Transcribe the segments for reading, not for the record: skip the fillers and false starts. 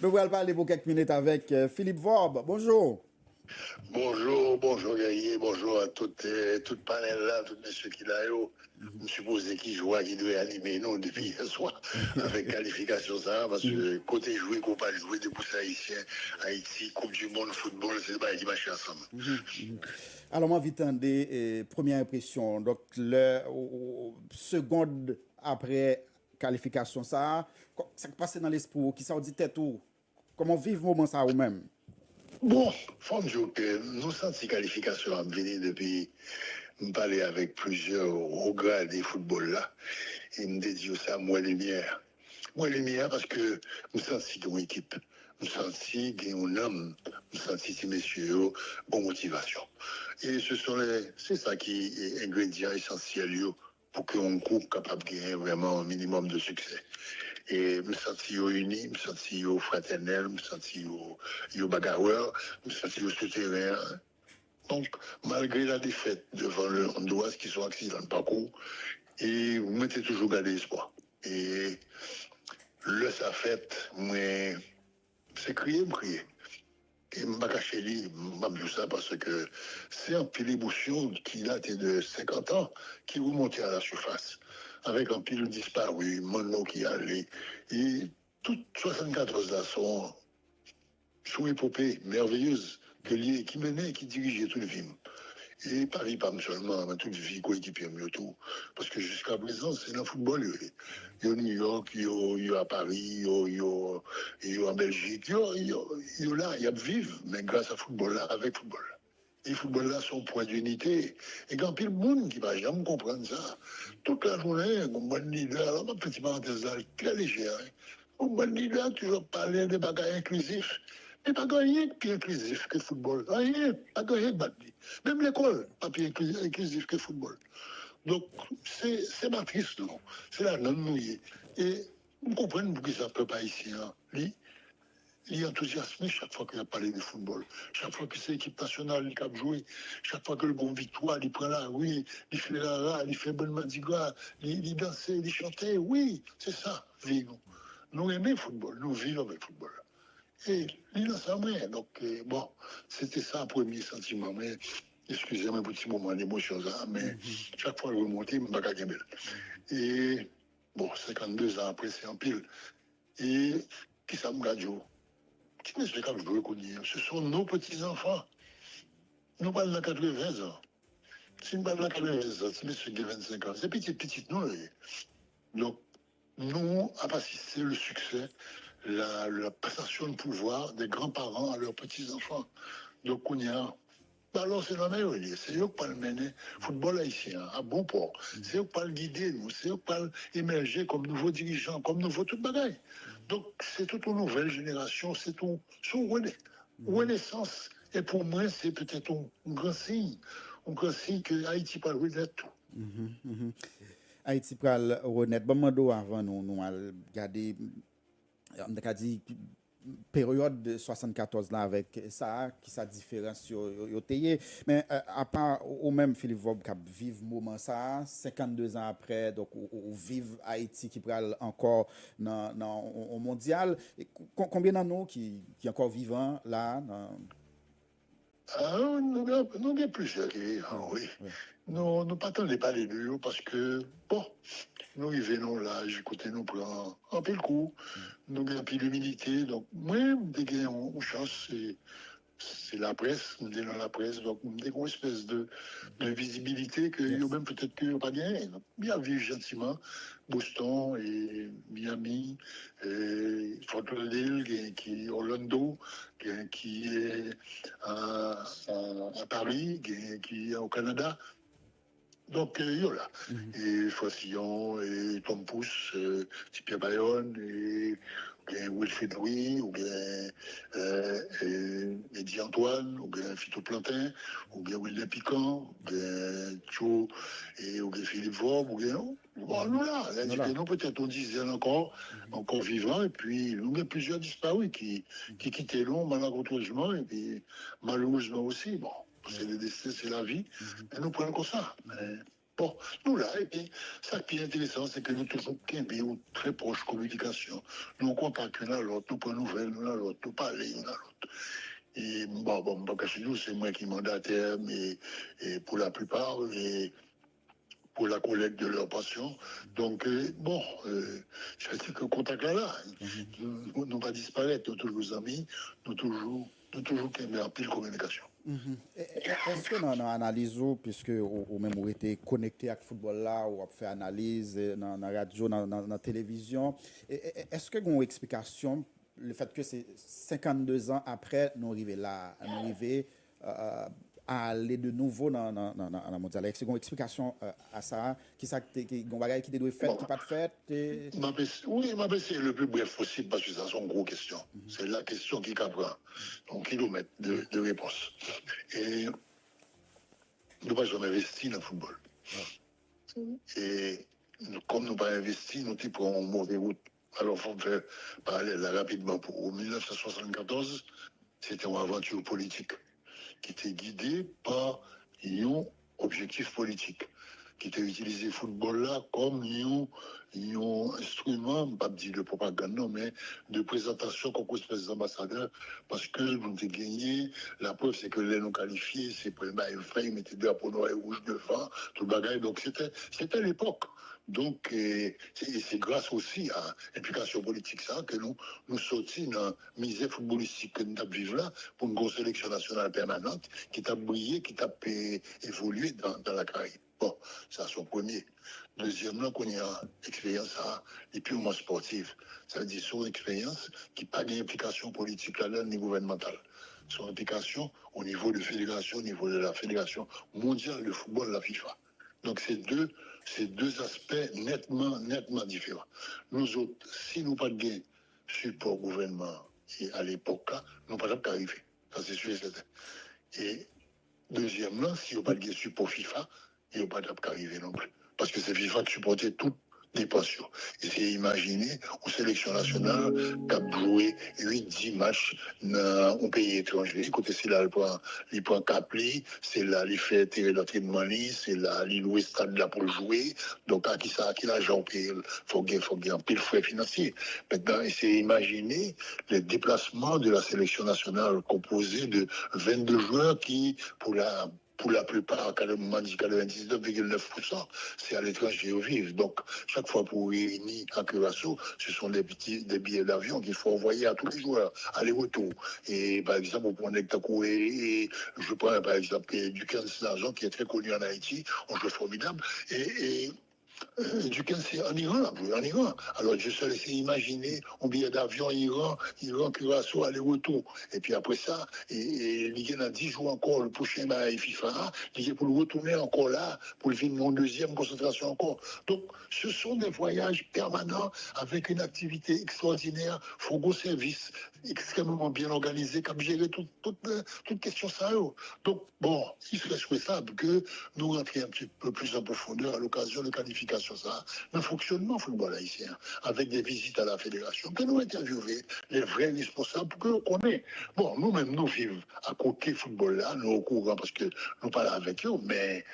Nous allons parler pour quelques minutes avec Philippe Vorbe. Bonjour. Bonjour Gaïa, bonjour à tout panel là, tous ceux qui là, je suppose qui joue, qui doit animer nous depuis hier soir, avec qualification ça, parce que côté jouer, qu'on pas jouer des pouces haïtiens, Haïti, Coupe du Monde, football, c'est pas qui marche ensemble. Alors, moi, vite, première impression. Donc, seconde après qualification, ça passe dans l'esprit, qui ça dit tête ou comment vivre moment ça ou même? Bon, faut me dire que nous senti qualification à venir depuis, me parler avec plusieurs hauts grades des football là, et me dédier ça, moi lumière. Moi lumière parce que nous senti une équipe, nous senti un homme, nous senti ces messieurs, bonne motivation. Et c'est ça qui est ingrédient essentiel pour qu'on coupe capable de gagner vraiment un minimum de succès. Et me sentir unis, me sentir fraternel, me sentir bagarreur, me sentir souterrain. Donc, malgré la défaite devant le Honduras qui sont accidents de parcours, et vous mettez toujours garder espoir. Et ça fait, moi, c'est crier, me crier. Et m'a caché lui, m'a dit ça parce que c'est un pile d'émotion qui date de 50 ans qui remontait à la surface. Avec un pile disparu, mon nom qui allait. Et toutes 74 là sont sous épopée merveilleuse qui menait, qui dirigeait tout le film. Et Paris, pas seulement, mais toute vie coéquipier mieux tout. Parce que jusqu'à présent, c'est dans le football. Il y a New York, il y a à Paris, il y a en Belgique, il y a là, il y a vivre, mais grâce à football là, avec football. Et football là, son point d'unité. Et quand pile monde qui va jamais comprendre ça, toute la journée, un bon leader, alors ma petite parenthèse là, très légère, un bon leader toujours parler des bagages inclusifs. Mais pas rien de plus inclusif que le football. Rien, pas rien de battu. Même l'école, pas plus inclusif que le football. Donc, c'est matrice, non. C'est la non mouillée. Et vous comprenez pourquoi ça ne peut pas ici. Hein. Il est enthousiasmé chaque fois qu'il a parlé de football. Chaque fois que c'est l'équipe nationale qui a joué, chaque fois que le bon victoire, il prend la oui, il fait la ra, il fait bonne madiga, il danse, il chantait. Oui, c'est ça, vivons. Nous aimons le football, nous vivons avec le football. Et l'innocent, donc, bon, c'était ça le premier sentiment. Mais, excusez-moi un petit moment d'émotion, mais chaque fois que je remontais, je ne me pas Et, bon, 52 ans après, c'est en pile. Et, qui ça me gagne? Qui m'explique que je dois reconnaître? Ce sont nos petits-enfants. Nous parlons de 80 ans. Si nous parlons de 80 ans, c'est monsieur qui a 25 ans. C'est petit, non? Donc, nous avons assisté le succès, la passation de pouvoir des grands-parents à leurs petits-enfants. Donc, on y a. Alors, c'est la meilleure idée. C'est eux qui parlent mener football haïtien à bon port. C'est eux qui parlent guider nous. C'est eux qui parlent émerger comme nouveaux dirigeants, comme nouveaux tout bagaille. Donc, c'est toute une nouvelle génération. C'est son renaissance. Et pour moi, c'est peut-être un grand signe. Un grand signe que Haïti parle de tout. Haïti pral renaître. Bon, mando avant nous allons regarder, on a dit période de 74 là avec ça qui sa différence yo teye mais à part ou même Philippe Vob qui vive moment ça 52 ans après donc ou vive Haïti qui pral encore dans au mondial combien d'années qui encore vivant là Ah, nous avons plusieurs, oui. oui. Nous pas tant les parler de eux parce que, bon, nous venons là, j'écoutais nous prend un peu le coup, nous avons un peu d'humilité, donc moi, dès qu'on a une chance, c'est la presse, nous sommes dans la presse, donc nous avons une espèce de visibilité que Yes. même peut-être que pas gagné. Bien vivre gentiment, Boston et Miami, et Fort Lauderdale, qui est Orlando, qui est à Paris, qui est au Canada. Donc, il y a là. Et Faucillon, et Tom Pouce, Pierre Bayonne, et bien Wilfried Louis, ou bien Eddie Antoine, ou bien Fito Plantin, ou bien William Piquant, ou bien Thio, ou bien Philippe Vaub, ou bien. Bon, nous là, nous peut-être on disait encore vivants, et puis nous avons plusieurs disparus qui quittaient nous malheureusement, et puis malheureusement aussi. Bon, c'est le destin, c'est la vie, et nous prenons comme ça. Bon, nous là, et puis, ça qui est intéressant, c'est que nous toujours une très proche communication. Nous contactons l'un l'autre, nous prenons nouvelles l'un l'autre, nous parlons l'un l'autre. Et bon, parce que nous, c'est moi qui mandataire, mais et pour la plupart, et pour la collecte de leurs passions. Donc, je veux dire que le contact là, nous ne pas disparaître, nous toujours amis, nous toujours qu'il y a pile communication. Est-ce que dans l'analyse, puisque ou même vous été connecté avec le football là, ou fait analyse dans la radio, dans la télévision, est-ce que vous avez une explication le fait que c'est 52 ans après nous arrivons là, nous arrivons à aller de nouveau dans la mondiale? Est-ce que vous avez une explication à ça? Qui doit être fait, qui pas fait? Oui, c'est le plus bref possible parce que ça sont une grosse question. C'est la question qui prend un kilomètre de réponse. Et nous n'avons pas jamais investi dans le football. Et comme nous n'avons pas investi, nous prenons une mauvaise route. Alors, il faut faire parallèle là, rapidement. Pour 1974, c'était une aventure politique qui était guidée par un objectif politique, qui était utilisé le football là comme un instrument, pas dire de propagande, non, mais de présentation comme espèce d'ambassadeur, parce que nous avons gagné. La preuve, c'est que les non qualifiés, c'est pour ils mettaient des drapeaux noirs et rouges devant, tout le bagage. Donc, c'était l'époque. Donc, c'est grâce aussi à l'implication politique ça que nous sortis dans la misère footballistique que nous vivons là pour une grosse sélection nationale permanente qui t'a brillé, qui t'a évolué dans la Caraïbe. Bon, ça c'est son premier. Deuxièmement, qu'on y a expérience et purement sportive. Ça veut dire son expérience qui n'a pas d'implication politique là-dedans ni gouvernementale. Son implication au niveau de fédération, au niveau de la fédération mondiale de football, la FIFA. Donc, c'est deux aspects nettement différents. Nous autres, si nous pas de support gouvernement et à l'époque, nous pas arriver. Ça, c'est sûr et certain. Et deuxièmement, si nous pas de support FIFA, il n'y a pas arriver non plus. Parce que c'est FIFA qui supportait tout des pensions. Et c'est imaginer une sélection nationale qui a joué 8-10 matchs dans un pays étranger. Écoutez, c'est là, il prend Capli, c'est là, il fait tirer l'entraînement, c'est là, il loue le stade là pour jouer. Donc, à qui l'argent paye, il faut gagner un pile frais financier. Maintenant, c'est imaginer les déplacements de la sélection nationale composée de 22 joueurs qui, pour la plupart, 99,9%, c'est à l'étranger où vivent. Donc, chaque fois pour réunir à Curaçao, ce sont des billets d'avion qu'il faut envoyer à tous les joueurs, aller-retour. Et par exemple, on prend et je prends par exemple du 15 d'argent qui est très connu en Haïti, on joue formidable. Du 15, c'est en Iran, en Iran. Alors, je suis laissé imaginer un billet d'avion Iran, Curaçao, aller-retour. Et puis après ça, il y a 10 jours encore, le prochain FIFA, il y a pour le retourner encore là, pour le finir mon deuxième concentration encore. Donc, ce sont des voyages permanents avec une activité extraordinaire, fourgon service extrêmement bien organisé, qui a géré toute question ça. Donc, bon, il serait souhaitable que nous rentrions un petit peu plus en profondeur à l'occasion de qualification ça, le fonctionnement football haïtien, avec des visites à la fédération, que nous interviewer les vrais responsables pour que nous connaissions. Bon, nous-mêmes, nous vivons à côté football là, nous au courant parce que nous parlons avec eux, mais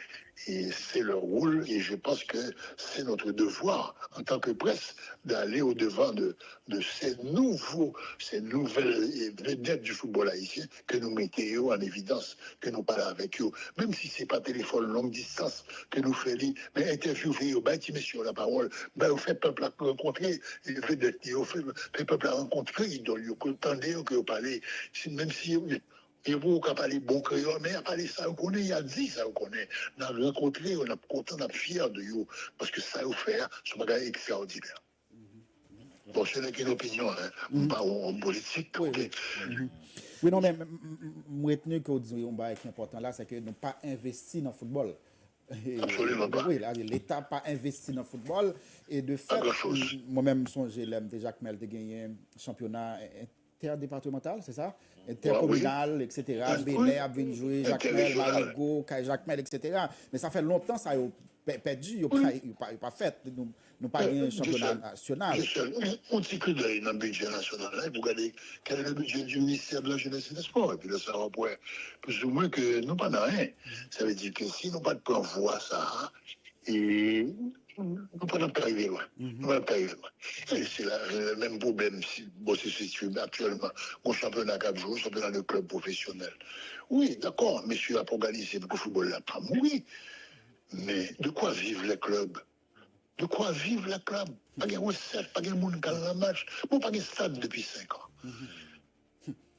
c'est leur rôle et je pense que c'est notre devoir en tant que presse d'aller au-devant de ces nouvelles vedettes du football haïtien que nous mettons en évidence, que nous parlons avec eux, même si ce n'est pas téléphone longue distance que nous faisons, mais interviewer, monsieur la parole, on fait peuple à rencontrer, fait peuple à rencontrer, donc vous entendez que vous parlez, même si et vous, qui parlez bon créole, mais il a parlé ça, on connaît, il a dit ça, on connaît. On a rencontré, on est content, on est fiers de vous, parce que ça, vous fait, c'est un bagage extraordinaire. Bon, ce n'est qu'une opinion, hein, pas en politique. Oui, Okay. Oui, non, mais moi, retenu que vous dites, qui est important là, c'est que nous n'avons pas investi dans le football. Absolument pas. Oui, l'État n'a pas investi dans le football. Et de fait, moi-même, j'ai Jacques Mel de gagner un championnat interdépartemental, c'est ça? Intercommunal, etc. Béné a bien joué, Jacques Mel, Marigot, Jacques Mel, etc. Mais ça fait longtemps ça a perdu, il n'a pas fait. Nous pas gagné un championnat national. On dit que dans le budget national, là, vous regardez quel est le budget du ministère de la Jeunesse et des Sports. Et puis là, ça va pour plus ou moins que nous pas rien. Ça veut dire que si nous pas de plan voir ça, Et nous ne pouvons pas arriver loin. Nous ne pouvons pas arriver loin. Et c'est le même problème si bon, c'est situé actuellement au championnat cap jour, championnat de club professionnel. Oui, d'accord, messieurs a organisé le football là, pas oui. Mais de quoi vivent les clubs? De quoi vivent les clubs? Pas de recette, pas de monde qui a un match. Bon, pas de stade depuis 5 ans.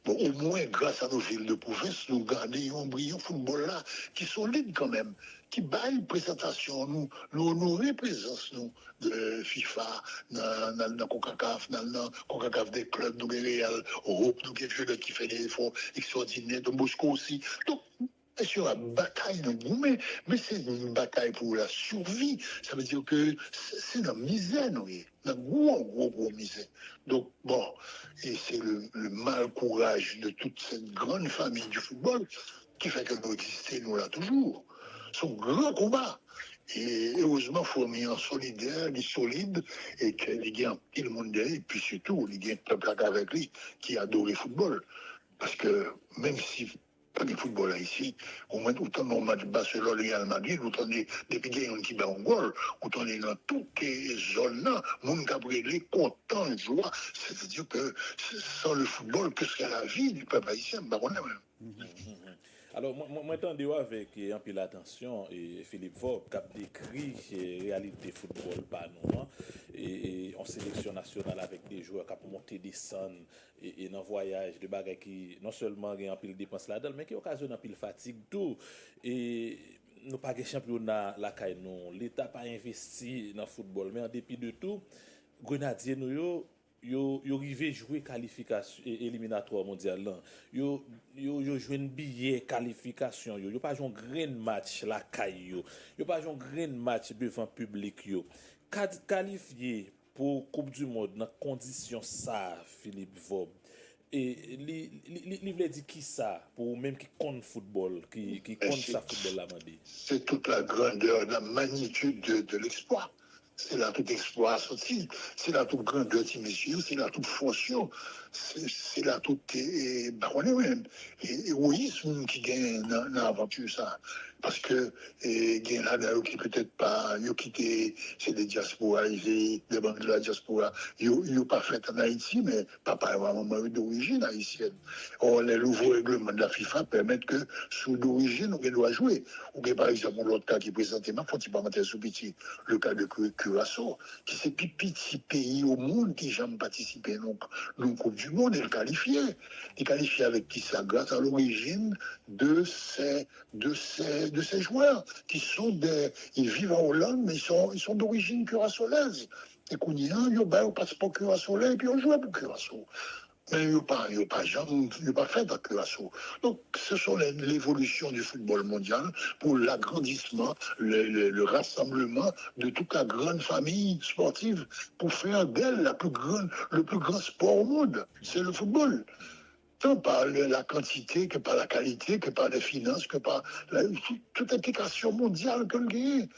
Bon, au moins, grâce à nos villes de province, nous gardons un brillant football là, qui est solide quand même, qui bat une présentation, nous honorer présence nous, de FIFA, dans la CONCACAF, dans la CONCACAF des clubs, nous avons Real, Europe, nous avons qui fait des efforts extraordinaires, de Moscou aussi. Donc, c'est sur la bataille de nous, mais c'est une bataille pour la survie. Ça veut dire que c'est la misère, oui. La gros misère. Donc, bon, et c'est le mal courage de toute cette grande famille du football qui fait que nous existons, nous là toujours. C'est un grand combat. Et heureusement, il faut mettre en solidaire, les solides, et que les gars, tout le monde derrière, et puis surtout, les gars, peuple avec lui, qui adore le football. Parce que même si pas de football là ici, au moins autant de match Barcelone Real Madrid, autant depuis qu'il y a un qui bat un goal, autant est dans toutes les zones là, monde qui a brûlé, content, joie. C'est-à-dire que sans le football, que serait la vie du peuple haïtien? Bah, on est même. Alors, moi, j'entendais avec un peu l'attention et Philippe Vaub qui a décrit la réalité football par nous, hein, et en sélection nationale avec des joueurs qui ont monté, descendre et dans voyage, des bagages qui non seulement ont un peu de dépenses là-dedans, mais qui occasionnent un peu de fatigue, tout. Et nous pas de championnat la caille non, l'État pas investi dans le football, mais en dépit de tout, Grenadier nous yo rivé jouer qualification éliminatoire mondial là yo joué un billet qualification yo pas joué un grand match la caille yo pas joué un grand match devant public yo qualifié pour Coupe du monde dans condition ça Philippe Vaub et li veut dire qui ça pour même qui compte football qui compte ça football là mandé c'est toute la grandeur la magnitude de l'exploit. C'est là tout exploit sorti, c'est là toute grandeur de monsieur, c'est là toute force, c'est là tout baronné même. Et héroïsme qui gagne dans l'aventure ça. Parce que gagne là qui peut-être pas, yo quitté, c'est des diasporas, des banques de la diaspora, yo pas fait en Haïti, mais papa et maman d'origine haïtienne. Or, les nouveaux règlements de la FIFA permettent que sous d'origine, on doit jouer. Ou bien, par exemple, l'autre cas qui est présenté, mais faut-il pas mettre sous petit, le cas de Curaçao, qui c'est plus petit pays au monde qui n'a jamais participé donc dans Coupe du Monde et le qualifié. Il qualifié avec qui ça grâce à l'origine de ces joueurs qui sont ils vivent en Hollande, mais ils sont d'origine curaçaolaise. Et qu'on y a, ils ont passeport Curaçao et puis on joue pour Curaçao. Mais il n'y a pas fait dans Curaçao. Donc, ce sont l'évolution du football mondial pour l'agrandissement, le rassemblement de toute la grande famille sportive pour faire d'elle le plus grand sport au monde. C'est le football. Tant par la quantité que par la qualité, que par les finances, que par toute implication mondiale que le gagne.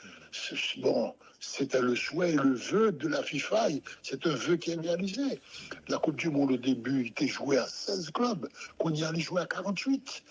Bon, c'était le souhait et le vœu de la FIFA. C'est un vœu qui est réalisé. La Coupe du Monde, au début, était jouée à 16 clubs, qu'on y allait jouer à 48.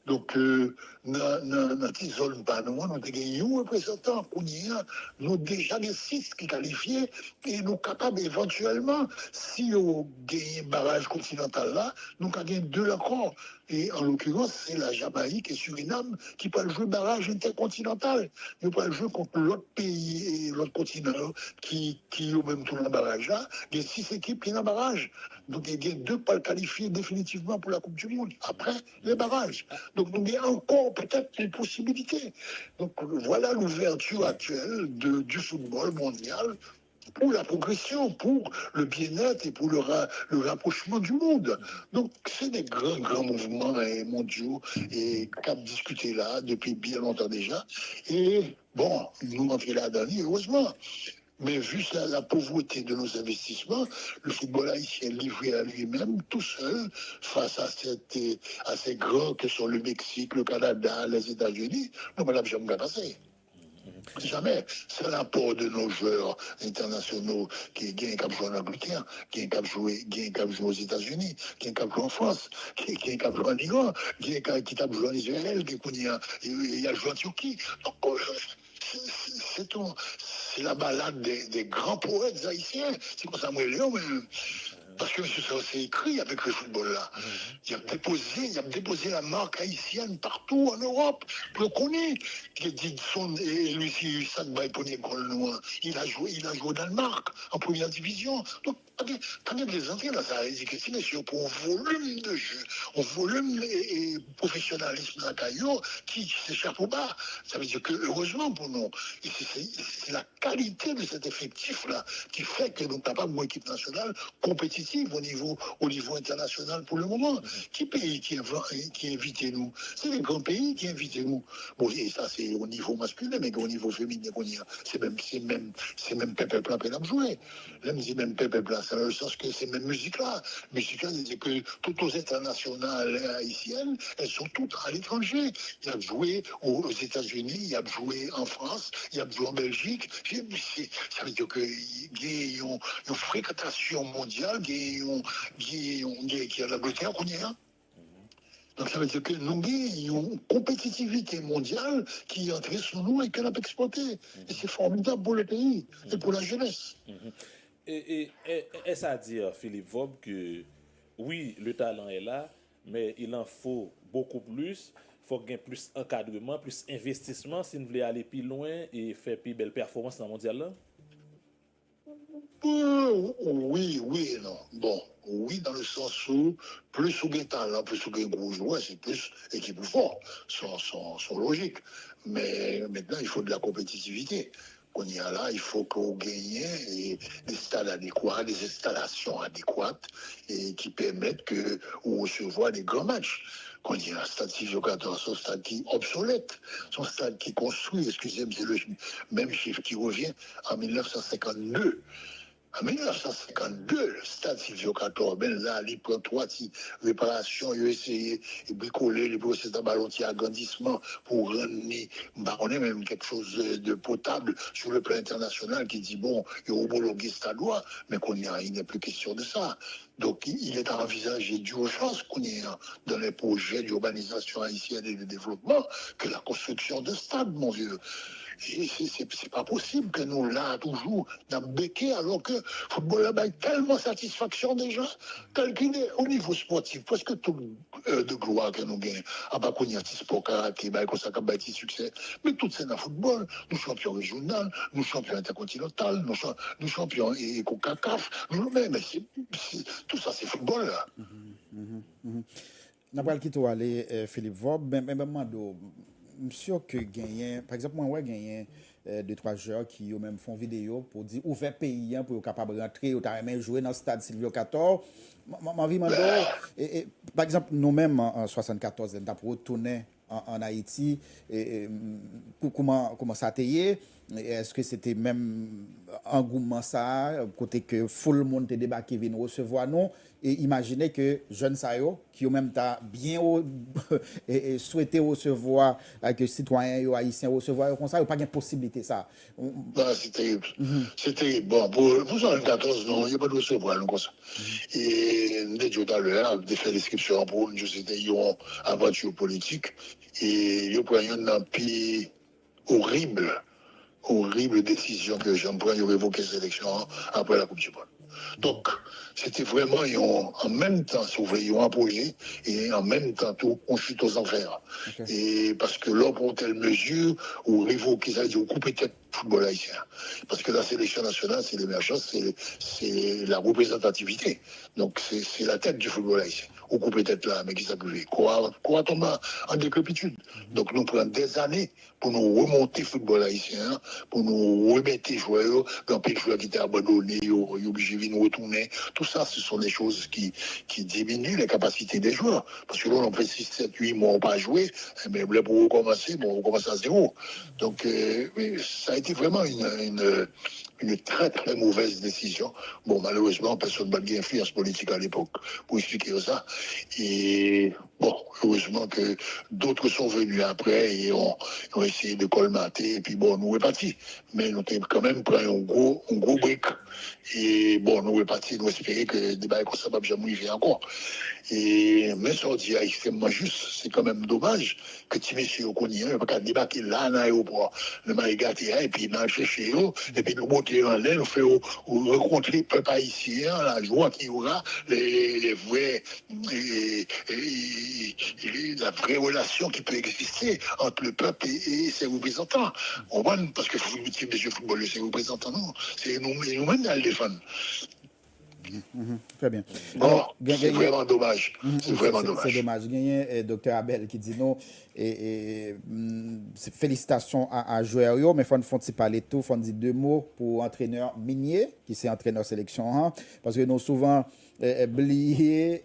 Donc, dans cette zone, nous avons gagné un représentant, nous avons déjà les 6 qui qualifiés et nous sommes capables éventuellement, si on gagne un barrage continental là, nous avons gagné 2 encore. Et en l'occurrence, c'est la Jamaïque et Suriname qui peuvent jouer barrage intercontinental. Nous peuvent jouer contre l'autre pays et l'autre continent qui ont même tout le barrage là. Il y a 6 équipes qui ont un barrage. Donc, il y a 2 pas qualifiés définitivement pour la Coupe du Monde. Après, les barrages. Donc, il y a encore peut-être une possibilité. Donc, voilà l'ouverture actuelle du football mondial pour la progression, pour le bien-être et pour le rapprochement du monde. Donc, c'est des grands mouvements mondiaux et qu'on discuté là depuis bien longtemps déjà. Et bon, nous rentrons là-dedans, heureusement. Mais vu la pauvreté de nos investissements, le football haïtien livré à lui-même, tout seul, face à ces grands que sont le Mexique, le Canada, les États-Unis, nous ne jamais passer. Jamais. C'est l'apport de nos joueurs internationaux qui gagnent cap jouer en Angleterre, qui gagnent cap jouer aux États-Unis, qui gagnent cap jouer en France, qui gagnent cap jouer en Iran, qui gagnent cap jouer en Israël, qui y a joué en Turquie. Donc, c'est la balade des grands poètes haïtiens. C'est comme ça, moi, Léon, mais. Parce que M. ça s'est écrit avec le football là. Il a déposé la marque haïtienne partout en Europe. Le connaît. Et lui, c'est ça de il a joué au Danemark en première division. Donc, quand il les entrées là, ça a dit que c'est monsieur pour un volume de jeu, un volume et professionnalisme dans la caillou qui s'échappe au bas. Ça veut dire que heureusement pour nous, c'est la qualité de cet effectif là qui fait que nous sommes capables d'une équipe nationale compétitive au niveau international pour le moment. Qui pays qui invite nous? C'est les grands pays qui invitent nous. Bon, et ça c'est au niveau masculin, mais au niveau féminin, c'est même Pepe Pla qui a joué. Là, je dis même Pepe Pla, c'est dans le sens que c'est même musique-là. Musique-là, c'est que toutes aux internationales haïtiennes, elles sont toutes à l'étranger. Il a joué aux États-Unis, il a joué en France, il a joué en Belgique. Ça veut dire qu'il y a une fréquentation mondiale, qui a l'Angleterre qu'on y a. Donc ça veut dire que nous avons une compétitivité mondiale qui est entrée sur nous et qu'elle a exploité. Et c'est formidable pour le pays et pour la jeunesse. Et est-ce à dire, Philippe Vob, que oui, le talent est là, mais il en faut beaucoup plus. Il faut gagner plus encadrement, plus investissement si vous voulez aller plus loin et faire plus belle performance dans le mondial là? Oui et non. Bon, oui, dans le sens où plus ou gain talent, plus ou gain gros joueur, c'est plus équipe forte, sont logiques. Mais maintenant, il faut de la compétitivité. Qu'on y a là, il faut qu'on gagne des stades adéquats, des installations adéquates et qui permettent que on recevoir des grands matchs. Qu'on y a un stade 6-14, son stade qui est obsolète, son stade qui est construit, excusez-moi, c'est le même chiffre qui revient en 1952. En 1952, le stade Silvio 14, ben là, il prend 3 réparations, il a essayé de bricoler les processus de ballon, agrandissement pour rendre même quelque chose de potable sur le plan international qui dit bon, il y a homologué ce stade, mais il n'est plus question de ça. Donc, il est à envisager d'urgence qu'on est dans les projets d'urbanisation haïtienne et de développement que la construction de stades, mon vieux. C'est pas possible que nous, là, toujours, dans le béquet, alors que le football a tellement satisfaction déjà, tel qu'il est au niveau sportif, presque tout de gloire que nous gagnons. À part qu'on y a un sport karaté, qu'on s'est bâti succès. Mais tout c'est dans le football. Nous champions régional, nous champions intercontinental, nous champions et CONCACAF. Mais tout ça, c'est football, là. N'a pas quitter aller Philippe Vob, mais sûr que gagner par exemple moi gagner 2-3 joueurs qui ont même font vidéo pour dire où faire pays pour être capable de rentrer ou même jouer dans le stade Silvio 14 ma vie et par exemple nous-mêmes en 74 on a retourné en Haïti et comment ça a été est-ce que c'était même engouement ça côté que full le monde te débarqué vient recevoir nous et imaginez que jeunes sayo qui ont même bien et souhaité recevoir que citoyens haïtiens recevoir comme ça il n'y a pas de possibilité ça c'est terrible c'est terrible bon pour 74 non il n'y a pas de recevoir comme ça et nous dit tout à l'heure de faire description pour nous c'était une aventure politique et il y a un pays horrible décision que Jean Brun a révoqué cette élection après la Coupe du Monde. Donc, c'était vraiment en même temps, si vous voulez, un projet et en même temps, tout, on chute aux enfers. Okay. Et parce que là, pour telle mesure, ou révoquer ça, ou couper tête football haïtien. Parce que la sélection nationale, c'est l'émergence, c'est la représentativité. Donc, c'est la tête du football haïtien. Ou couper tête là, mais qui s'appelle quoi tomber en décrépitude. Donc, nous prenons des années pour nous remonter le football haïtien, pour nous remettre les joueurs, dans les joueurs qui étaient abandonnés, ils sont obligés de nous retourner. Tout ça, ce sont des choses qui diminuent les capacités des joueurs. Parce que là, on fait 6, 7, 8 mois, on pas joué, mais pour recommencer, on recommence à zéro. Donc, oui, ça a été vraiment une très très mauvaise décision. Bon, malheureusement, personne n'a eu influence politique à l'époque pour expliquer ça. Et bon, heureusement que d'autres sont venus après et ont essayé de colmater. Et puis bon, nous repartis. Mais nous avons quand même pris un gros brick. Et bon, nous repartis, nous espérons que des bails comme ça ne vont jamais arriver encore. Et mais ça dit extrêmement juste. C'est quand même dommage que tu messieurs connaissent, ne pas débarquer là dans l'aéroport, le marigaté, et puis dans chercher eux, et puis nous monter en l'air, nous faire rencontrer le peuple haïtien, la joie qu'il y aura, les vrais, la vraie relation qui peut exister entre le peuple et ses représentants. On voit, parce que le type de football, ses représentants, non, c'est nous-mêmes qui le défendre. Très bien. Bon, Alors, c'est vraiment dommage. C'est vraiment c'est dommage. dommage. Gagné docteur Abel qui dit non. Félicitations à joueur, mais il faut parler tout, il faut dire deux mots pour entraîneur Minier, qui c'est entraîneur sélection, parce que nous souvent oublié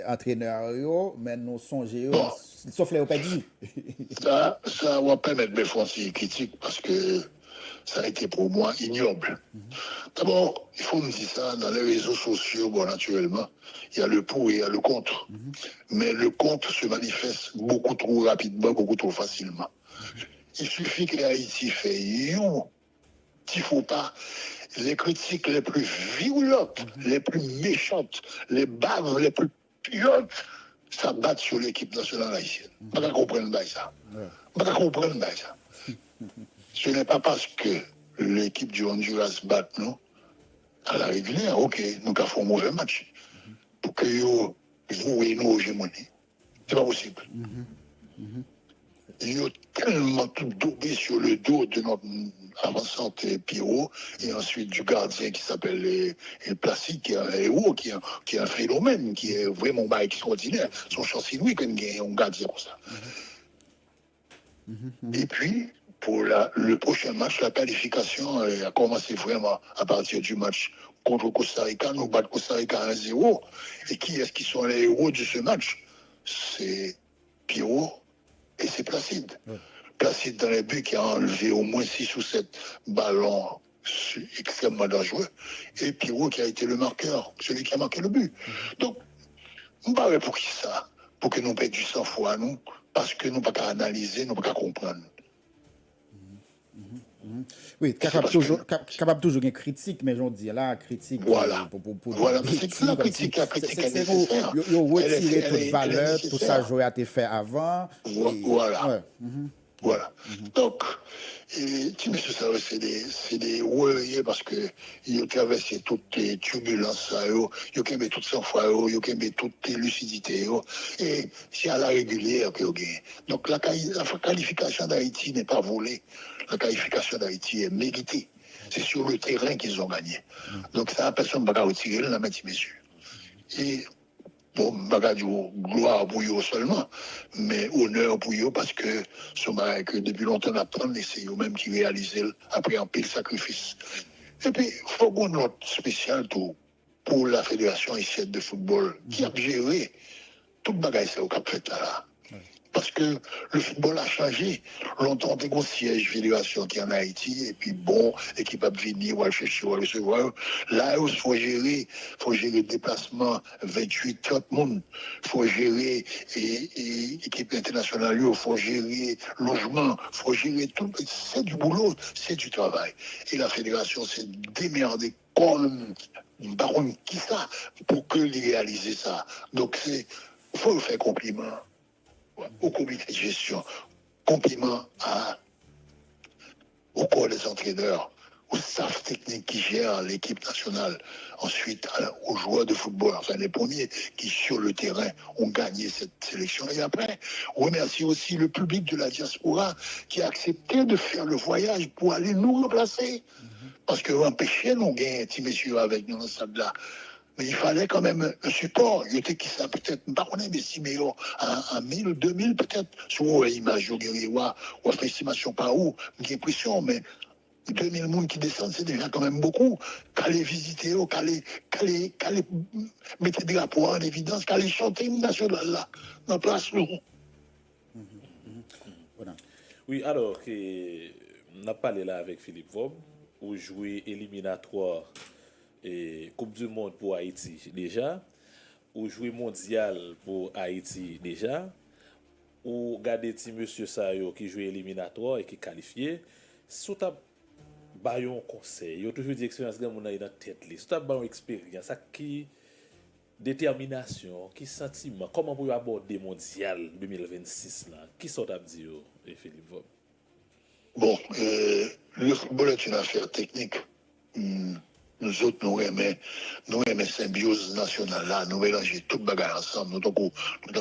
entraîneur, mais nous songeons, Bon. sauf les pas dit. Ça va permettre de faire une critique parce que ça a été pour moi ignoble. D'abord, il faut me dire ça, dans les réseaux sociaux, bon, naturellement, il y a le pour et il y a le contre. Mais le contre se manifeste beaucoup trop rapidement, beaucoup trop facilement. Il suffit que Haïti fait il ne faut pas les critiques les plus violentes, les plus méchantes, les baves les plus pires, ça bat sur l'équipe nationale haïtienne. Je ne comprends pas ça. Je ne comprends pas ça. Ce n'est pas parce que l'équipe du Honduras bat, non, à la régulière, ok, nous avons fait un mauvais match. Pour que vous jouiez nos hégémonies. C'est pas possible. Ils ont tellement tout dobé sur le dos de notre avançante Pierrot et ensuite du gardien qui s'appelle Placide, qui est un héros, qui est un phénomène, qui est vraiment extraordinaire. Son chantier, lui, quand il y a un gardien comme ça. Et puis, pour le prochain match, la qualification a commencé vraiment à partir du match contre Costa Rica. Nous battons Costa Rica 1-0. Et qui est-ce qui sont les héros de ce match? C'est Pierrot et c'est Placide. Placide dans les buts qui a enlevé au moins 6 ou 7 ballons extrêmement dangereux. Et Pierrot qui a été le marqueur, celui qui a marqué le but. Donc, on parle pour qui ça? Pour que nous perdions 100 fois, nous, parce que nous ne pouvons pas analyser, nous ne pouvons pas comprendre. Oui, capable toujours une critique, mais j'en dis là, critique. Voilà. Voilà, c'est la critique est nécessaire. Ils ont retiré toute valeur, tout ça, j'aurais été fait avant. Voilà. Voilà. Donc, tu me sais ça, c'est des worriers parce que ils ont traversé toutes les turbulences, ils ont mis toutes sans foi, ils ont mis toutes les lucidités, et c'est à la régulière qu'ils ont gagné. Donc, la qualification d'Haïti n'est pas volée. La qualification d'Haïti est méritée. C'est sur le terrain qu'ils ont gagné. Donc, ça, personne ne va retirer la main, messieurs. Et bon, je ne gloire pour eux seulement, mais honneur pour eux parce que c'est que depuis longtemps, on attend, et c'est eux-mêmes qui réalisent après un pile sacrifice. Et puis, il faut qu'on note spécial pour la Fédération haïtienne de football qui a géré tout le bagage au Cap fait là. Parce que le football a changé. Longtemps, on a un siège fédération qui est en Haïti, et puis bon, l'équipe a venir, ou à chercher, ou à recevoir. Là, il faut gérer le déplacement 28-30 monde. Il faut gérer l'équipe internationale, il faut gérer logement, il faut gérer tout. C'est du boulot, c'est du travail. Et la fédération s'est démerdée comme un baron qui ça, pour que réaliser ça. Donc, il faut faire compliment au comité de gestion, compliment au corps des entraîneurs, au staff technique qui gère l'équipe nationale, ensuite aux joueurs de football, enfin les premiers qui sur le terrain ont gagné cette sélection. Et après, on remercie aussi le public de la diaspora qui a accepté de faire le voyage pour aller nous remplacer. Parce que empêcher nous gagner un petit monsieur avec nous dans ce stade-là. Mais il fallait quand même un support. Il était qui ça peut-être, pas qu'on investit, mais à 1000, 2000 peut-être, sur l'image, ou à estimation par où, j'ai l'impression, mais 2000 personnes qui descendent, c'est déjà quand même beaucoup. Qu'à les visiter, qu'à les mettre des drapeaux en évidence, qu'à les chanter une nationale là, dans la place, nous. Voilà. Oui, alors, on a parlé là avec Philippe Vob, où jouer éliminatoire et Coupe du Monde pour Haïti déjà, ou jouer mondial pour Haïti déjà, ou garder petit monsieur Sayo qui joue éliminatoire et qui est qualifié, sous ta bayon conseil, il y a toujours des expériences dans la tête, sous ta bayon expérience, ça qui détermination, qui sentiment, comment vous aborder mondial 2026 là? Qui sont à dire, Philippe Vaub? Bon, le football est une affaire technique. Nous autres, nous aimons symbiose nationale là, nous mélanger tout le bagage ensemble. Nous, tant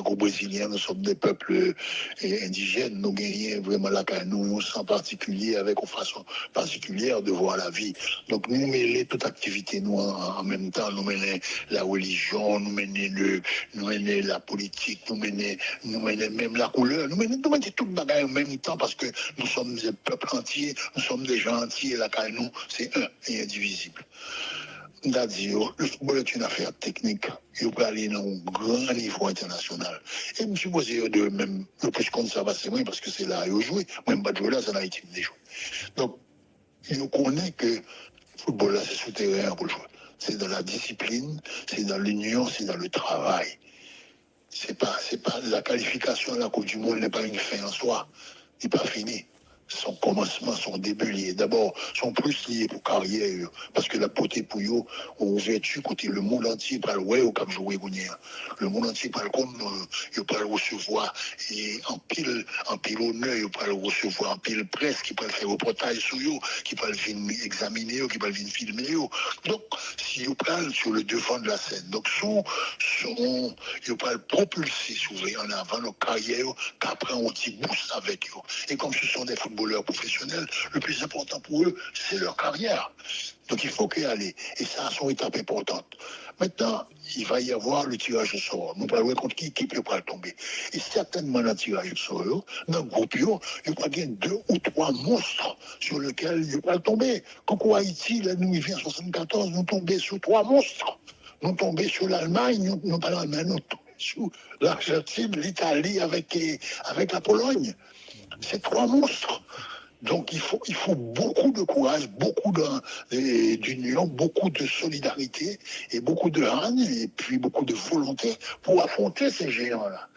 qu'aux Brésiliens, nous sommes des peuples indigènes, nous gagnons vraiment la carrière, nous sommes particuliers, avec une façon particulière de voir la vie. Donc, nous mêlons toute activité, nous, en même temps, nous mêlons la religion, nous mêlons la politique, nous mêlons même la couleur, nous mêlons tout le bagage en même temps parce que nous sommes des peuples entiers, nous sommes des gens entiers, la carrière, nous, c'est un et indivisible. C'est-à-dire, le football est une affaire technique. Il peut aller à un grand niveau international. Et je me suis posé de même, le plus qu'on ça va, c'est moi, parce que c'est là où je joue. Moi, je ne jouer là, c'est en Haïti que je joue. Donc, je connais que le football là, c'est souterrain pour le jouer. C'est dans la discipline, c'est dans l'union, c'est dans le travail. C'est pas la qualification de la Coupe du Monde n'est pas une fin en soi. Il n'est pas fini. Son commencement, son début lié. D'abord, sont plus liés pour carrière, parce que la beauté pour eux, ont vertu côté le monde entier par le ouais au cap jouer le monde entier par le comme il peut le recevoir et en pile honneur, il peut le recevoir en pile presse qui peut faire reportage sur eux, qui peut venir examiner, qui peut venir filmer. Donc, si ils parlent sur le devant de la scène, donc ils peuvent le propulser souvent en avant leur carrière, qu'après on petit boost avec eux. Et comme ce sont des footballeurs professionnels, le plus important pour eux, c'est leur carrière. Donc il faut qu'ils aillent. Et ça, c'est une étape importante. Maintenant, il va y avoir le tirage au sort. Nous allons voir contre qui peut pas tomber. Et certainement, dans le tirage au sort, dans le groupe, il va y avoir 2 ou 3 monstres sur lesquels il va tomber. Quand au Haïti, là, nous, il vient en 74, nous tombons sur 3 monstres. Nous tombons sur l'Allemagne, nous pas l'Allemagne, nous tombons sur l'Argentine, l'Italie avec la Pologne. C'est 3 monstres. Donc il faut beaucoup de courage, beaucoup d'union, beaucoup de solidarité et beaucoup de haine et puis beaucoup de volonté pour affronter ces géants-là.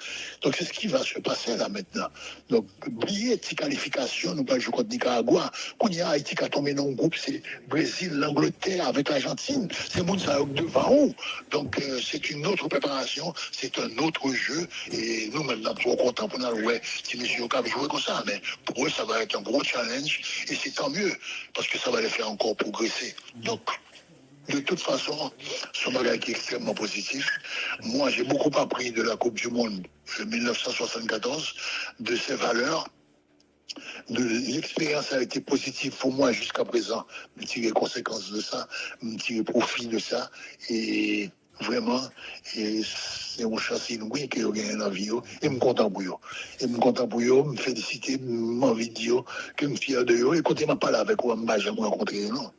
Donc c'est ce qui va se passer là maintenant. Donc oubliez cette qualification, nous pas jouer contre Nicaragua. Quand il y a Haïti qui a tombé dans un groupe, c'est Brésil, l'Angleterre avec l'Argentine. C'est monde ça devant nous. Donc c'est une autre préparation, c'est un autre jeu et nous maintenant trop contents pour nous ouais, si monsieur Cap jouer comme ça, mais pour eux ça va être un gros challenge et c'est tant mieux parce que ça va les faire encore progresser. Donc, de toute façon, ce bagage qui est extrêmement positif. Moi, j'ai beaucoup appris de la Coupe du Monde 1974, de ses valeurs. L'expérience a été positive pour moi jusqu'à présent. Me tirer conséquences de ça, me tirer profit de ça et vraiment, c'est une chance inouïe que j'ai gagné dans la vie. Et je suis content pour eux. Et je suis content pour eux, me féliciter, m'envie de dire que je suis fier de eux. Et quand je ne parle avec eux, je ne vais jamais rencontrer. Non.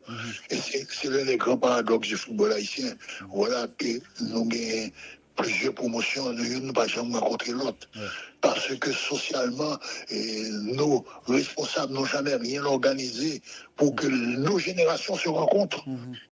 Et c'est l'un des grands paradoxes du football haïtien. Voilà que nous avons plusieurs promotions, nous ne pas jamais rencontrer l'autre. Parce que socialement, nos responsables n'ont jamais rien organisé pour que nos générations se rencontrent.